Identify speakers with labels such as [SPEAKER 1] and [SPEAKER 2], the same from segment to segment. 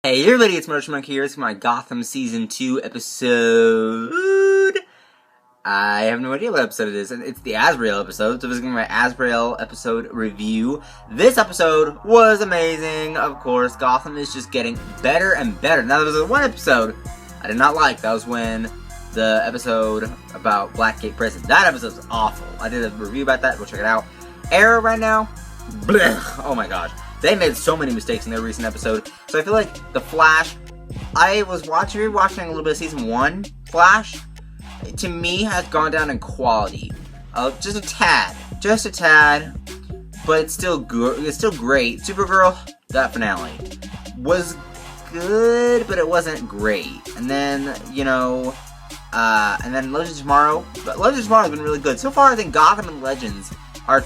[SPEAKER 1] Hey everybody, it's Motion Monkey here. It's my Gotham Season 2 episode. I have no idea what episode it is, and it's the Azrael episode, so this is going to be my Azrael episode review. This episode was amazing, of course. Gotham is just getting better and better. Now, there was one episode I did not like. That was when the episode about Blackgate Prison. That episode was awful. I did a review about that. Go check it out. Arrow right now, blech, oh my gosh. They made so many mistakes in their recent episode. So I feel like The Flash, I was rewatching a little bit of Season 1 Flash, to me has gone down in quality. Just a tad, but it's still good. It's still great. Supergirl, that finale was good, but it wasn't great. And then, and then Legends of Tomorrow. But Legends of Tomorrow has been really good. So far, I think Gotham and Legends are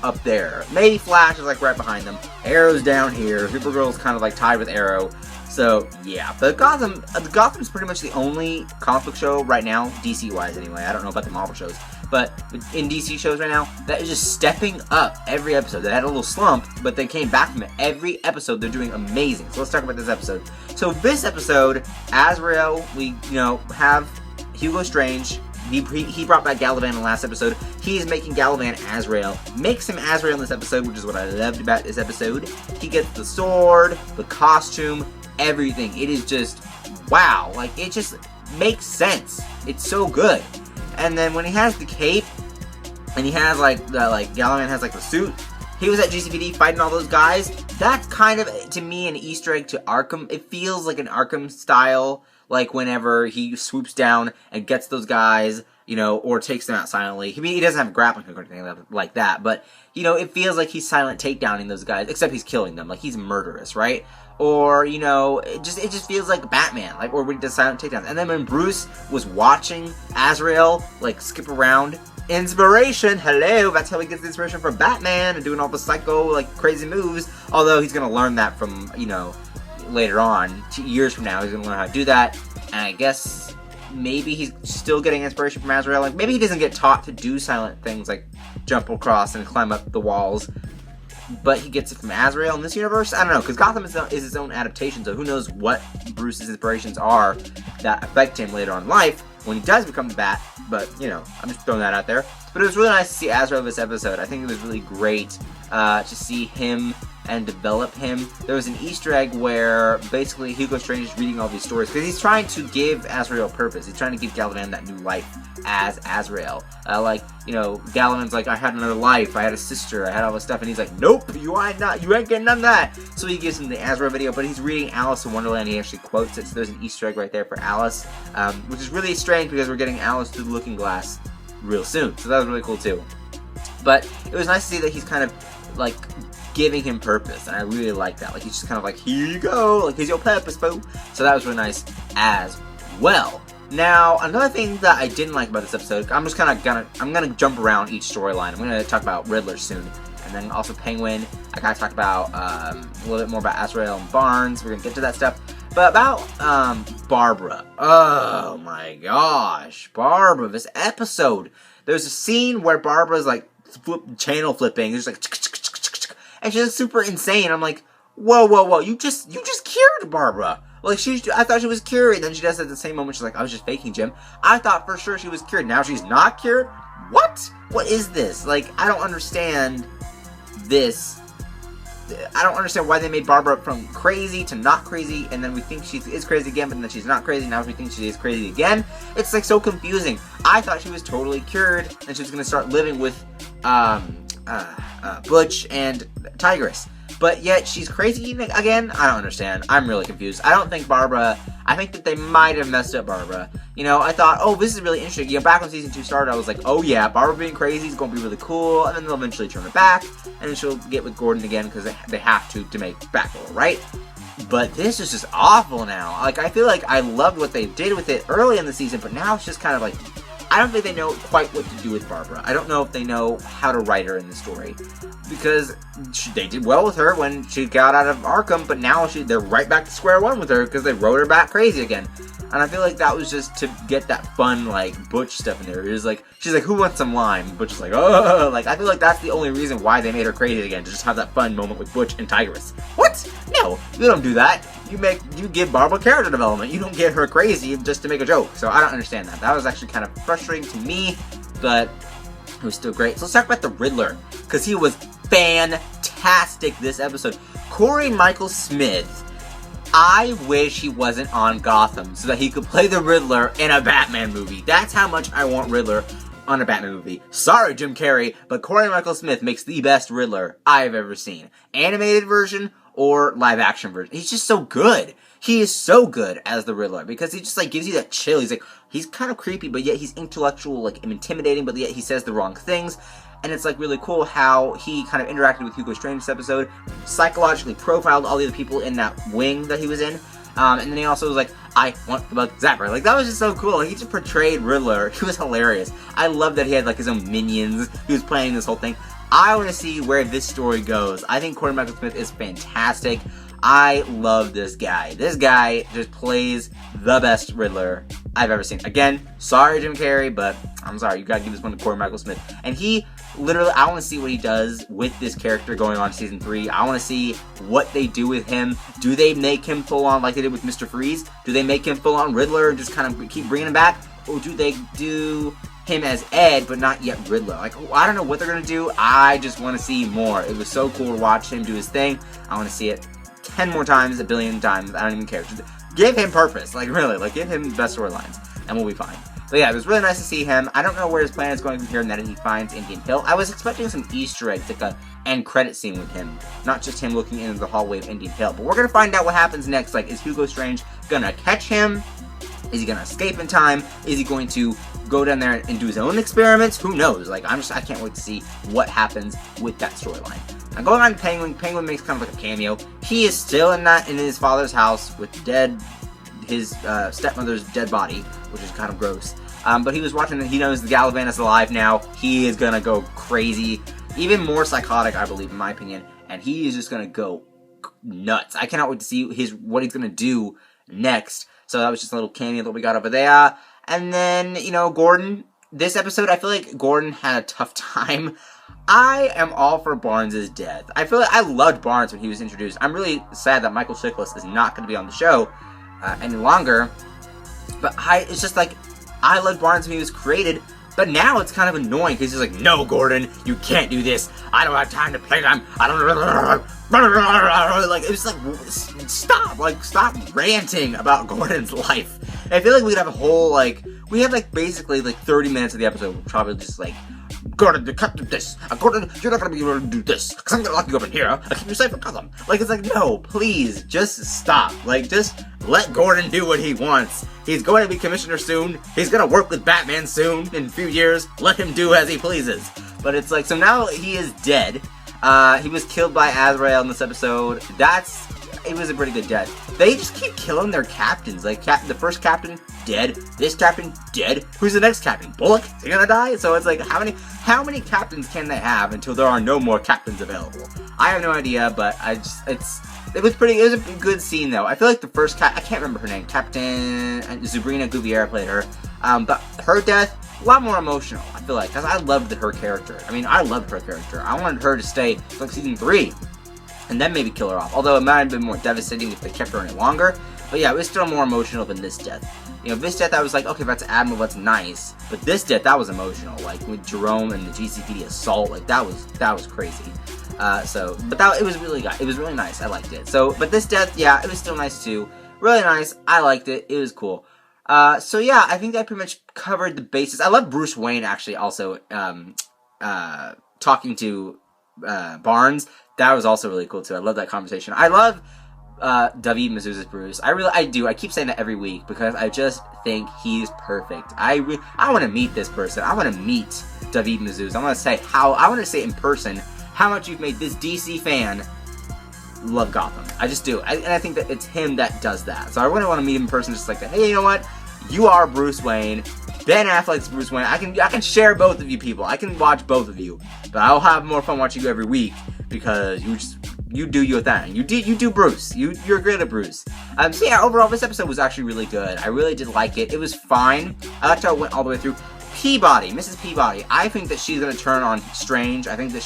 [SPEAKER 1] up there. Maybe Flash is like right behind them. Arrow's down here. Supergirl's kind of like tied with Arrow. So yeah, but Gotham's pretty much the only comic book show right now, DC wise anyway. I don't know about the Marvel shows, but in DC shows right now, that is just stepping up every episode. They had a little slump, but they came back from it. Every episode, they're doing amazing. So let's talk about this episode. So this episode, Azrael, we have Hugo Strange. He brought back Galavan in the last episode. He's making Galavan Azrael. Makes him Azrael in this episode, which is what I loved about this episode. He gets the sword, the costume, everything. It is just, wow. Like, it just makes sense. It's so good. And then when he has the cape, and he has, Galavan has, the suit, he was at GCPD fighting all those guys. That's kind of, to me, an Easter egg to Arkham. It feels like an Arkham style, like whenever he swoops down and gets those guys, or takes them out silently. He doesn't have a grappling hook or anything like that, but, it feels like he's silent takedowning those guys, except he's killing them. Like, he's murderous, right? Or, it just feels like Batman, or when he does silent takedowns. And then when Bruce was watching Azrael, skip around, inspiration, hello, that's how he gets the inspiration from Batman and doing all the psycho, crazy moves. Although he's gonna learn that from, later on, 2 years from now, he's gonna learn how to do that. And I guess maybe he's still getting inspiration from Azrael. Maybe he doesn't get taught to do silent things like jump across and climb up the walls, but he gets it from Azrael in this universe. I don't know, because Gotham is its own adaptation, so who knows what Bruce's inspirations are that affect him later on in life when he does become the Bat. But, I'm just throwing that out there. But it was really nice to see Azrael this episode. I think it was really great to see him and develop him. There was an Easter egg where basically Hugo Strange is reading all these stories because he's trying to give Azrael purpose. He's trying to give Galavan that new life as Azrael. Galavan's like, I had another life, I had a sister, I had all this stuff, and he's like, nope, you ain't getting none of that. So he gives him the Azrael video, but he's reading Alice in Wonderland. He actually quotes it, so there's an Easter egg right there for Alice, which is really strange because we're getting Alice through the Looking Glass real soon. So that was really cool too. But it was nice to see that he's kind of giving him purpose, and I really like that. He's just kind of here you go, here's your purpose, boo. So that was really nice as well. Now, another thing that I didn't like about this episode, I'm gonna jump around each storyline. I'm gonna talk about Riddler soon, and then also Penguin. I gotta talk about a little bit more about Azrael and Barnes. We're gonna get to that stuff. But about Barbara. Oh my gosh, Barbara! This episode, there's a scene where Barbara's channel flipping. There's and she's super insane. I'm like, whoa, you just cured Barbara. I thought she was cured, and then she does it at the same moment. She's like, I was just faking, Jim. I thought for sure she was cured. Now she's not cured? What? What is this? I don't understand this. I don't understand why they made Barbara from crazy to not crazy, and then we think she is crazy again, but then she's not crazy. Now we think she is crazy again. It's so confusing. I thought she was totally cured, and she was going to start living with Butch and Tigress. But yet she's crazy again? I don't understand. I'm really confused. I think that they might have messed up Barbara. I thought, oh, this is really interesting. Back when Season 2 started, I was like, oh yeah, Barbara being crazy is going to be really cool, and then they'll eventually turn it back, and then she'll get with Gordon again because they have to make Batgirl, right? But this is just awful now. I feel like I loved what they did with it early in the season, but now it's just kind of I don't think they know quite what to do with Barbara. I don't know if they know how to write her in the story. Because they did well with her when she got out of Arkham, but now they're right back to square one with her because they wrote her back crazy again. And I feel like that was just to get that fun, Butch stuff in there. It was she's like, who wants some lime? Butch is like, oh, I feel like that's the only reason why they made her crazy again, to just have that fun moment with Butch and Tigress. What? No, you don't do that. you give Barbara character development. You don't get her crazy just to make a joke. So I don't understand that. That was actually kind of frustrating to me, but it was still great. So let's talk about the Riddler, because he was fantastic this episode. Corey Michael Smith, I wish he wasn't on Gotham so that he could play the Riddler in a Batman movie. That's how much I want Riddler on a Batman movie. Sorry, Jim Carrey, but Corey Michael Smith makes the best Riddler I've ever seen. Animated version or live action version. He's just so good. He is so good as the Riddler because he just like gives you that chill. He's kind of creepy, but yet he's intellectual, like intimidating, but yet he says the wrong things. And it's like really cool how he kind of interacted with Hugo Strange this episode, psychologically profiled all the other people in that wing that he was in. And then he also was like, I want the bug zapper. Like, that was just so cool. He just portrayed Riddler. He was hilarious. I love that he had like his own minions. He was planning this whole thing. I want to see where this story goes. I think Corey Michael Smith is fantastic. I love this guy. This guy just plays the best Riddler I've ever seen. Again, sorry Jim Carrey, but I'm sorry. You gotta give this one to Corey Michael Smith. And he literally, I want to see what he does with this character going on season 3. I want to see what they do with him. Do they make him full on like they did with Mr. Freeze? Do they make him full on Riddler and just kind of keep bringing him back? Or do they do him as Ed, but not yet Riddler? Like, I don't know what they're gonna do. I just want to see more. It was so cool to watch him do his thing. I want to see it 10 more times, a billion times. I don't even care. Just give him purpose. Like, really. Like, give him best storylines, and we'll be fine. But yeah, it was really nice to see him. I don't know where his plan is going from here, and that he finds Indian Hill. I was expecting some Easter eggs, like a end credit scene with him, not just him looking into the hallway of Indian Hill. But we're gonna find out what happens next. Like, is Hugo Strange gonna catch him? Is he gonna escape in time? Is he going to go down there and do his own experiments? Who knows? Like, I can't wait to see what happens with that storyline. Now, going on to Penguin. Penguin makes kind of like a cameo. He is still in his father's house with his stepmother's dead body, which is kind of gross. But he was watching, he knows the Galavan is alive now. He is gonna go crazy, even more psychotic, I believe, in my opinion. And he is just gonna go nuts. I cannot wait to see what he's gonna do next. So that was just a little cameo that we got over there. And then, Gordon. This episode, I feel like Gordon had a tough time. I am all for Barnes' death. I feel like I loved Barnes when he was introduced. I'm really sad that Michael Chiklis is not going to be on the show any longer. But it's just like, I loved Barnes when he was created. But now it's kind of annoying because he's like, no, Gordon, you can't do this. I don't have time to play them. I don't. Like, it was like, stop ranting about Gordon's life. I feel like we'd have a whole, we had basically 30 minutes of the episode would probably just Gordon, you can't do this. Gordon, you're not gonna be able to do this because I'm gonna lock you up in here. I keep you safe from Gotham. It's like, no, please, just stop. Just let Gordon do what he wants. He's going to be commissioner soon. He's gonna work with Batman soon in a few years. Let him do as he pleases. But it's so now he is dead. He was killed by Azrael in this episode. It was a pretty good death. They just keep killing their captains. The first captain, dead. This captain, dead. Who's the next captain? Bullock? Is he gonna die? So it's how many captains can they have until there are no more captains available? I have no idea, but it was a good scene though. I feel like the first I can't remember her name. Captain Zubrina Guviera played her. But her death, a lot more emotional, I feel like, because I loved her character. I loved her character. I wanted her to stay season 3. And then maybe kill her off. Although it might have been more devastating if they kept her any longer. But yeah, it was still more emotional than this death. This death I was like, okay, that's admirable, that's nice. But this death, that was emotional. With Jerome and the GCPD assault, that was crazy. It was really good. It was really nice. I liked it. But this death, yeah, it was still nice too. Really nice. I liked it. It was cool. Yeah, I think I pretty much covered the bases. I love Bruce Wayne actually also talking to Barnes. That was also really cool too. I love that conversation. I love David Mazouz's Bruce. I do. I keep saying that every week because I just think he's perfect. I want to meet this person. I want to meet David Mazouz. I want to say in person how much you've made this DC fan love Gotham. I just do. And I think that it's him that does that. So I really want to meet him in person just like that. Hey, you know what? You are Bruce Wayne. Ben Affleck's Bruce Wayne. I can share both of you people. I can watch both of you. But I'll have more fun watching you every week because you do your thing. You do Bruce. You're great at Bruce. So yeah, overall this episode was actually really good. I really did like it. It was fine. I liked how it went all the way through. Peabody, Mrs. Peabody. I think that she's gonna turn on Strange. I think that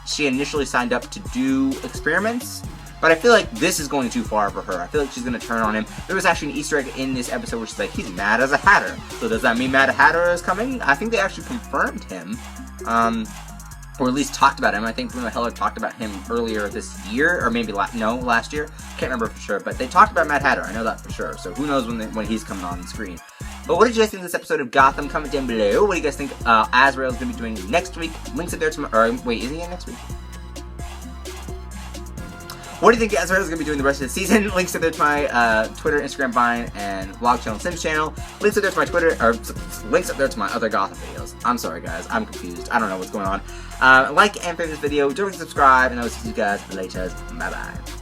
[SPEAKER 1] she initially signed up to do experiments, But I feel like this is going too far for her. I feel like she's going to turn on him. There was actually an Easter egg in this episode where she's like, he's mad as a Hatter. So does that mean Mad Hatter is coming? I think they actually confirmed him. Or at least talked about him. I think Bruno Heller talked about him earlier this year, or maybe last year. Can't remember for sure, but they talked about Mad Hatter. I know that for sure. So who knows when he's coming on the screen. But what did you guys think of this episode of Gotham? Comment down below. What do you guys think Azrael is going to be doing next week? Links up there to my... Or wait, is he in next week? What do you think Azrael is going to be doing the rest of the season? Links up there to my Twitter, Instagram, Vine, and vlog channel, Sims channel. Links up there to my Twitter, or links up there to my other Gotham videos. I'm sorry, guys. I'm confused. I don't know what's going on. Like and favorite this video. Don't forget to subscribe, and I will see you guys later. Bye-bye.